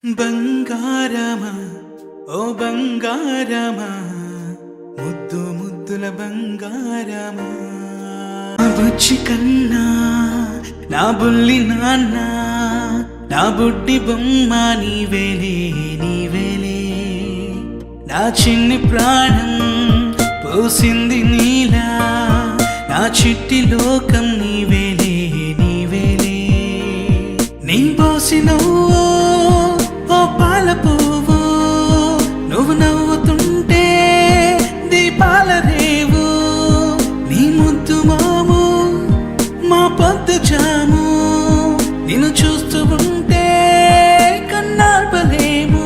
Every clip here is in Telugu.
బంగారమా ఓ బంగారమా ముద్దు ముద్దుల బంగారమా బుచ్చి కన్నా నా బుల్లి నాన్న నా బుడ్డి బొమ్మ నీవేలే నీవేలే నా చిన్ని ప్రాణం పోసింది నీలా నా చిట్టి లోకం నీవేలే నీవేలే నీ పోసిన ఓ పాల పువ్వు నువ్వు నవ్వుతుంటే దీపాల రేవు నీ ముద్దు మాము మా పొద్దు జాము నిన్ను చూస్తూ ఉంటే కన్నార్పలేము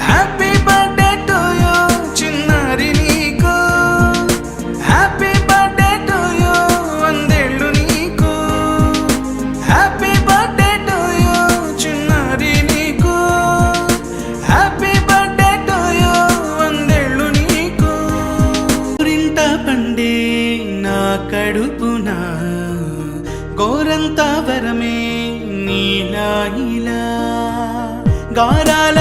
హ్యాపీ బర్త్డే టు యూ చిన్నారి నీకు హ్యాపీ బర్త్డే టు యూ వందేళ్ళు నీకు హ్యాపీ బర్త్డే టు యూ చిన్నారి నీకు హ్యాపీ బర్త్డే టు యూ వందేళ్ళు నీకు రింట పండే నా కడుపున గోరంత వరమే నీలా ఇలా గారాల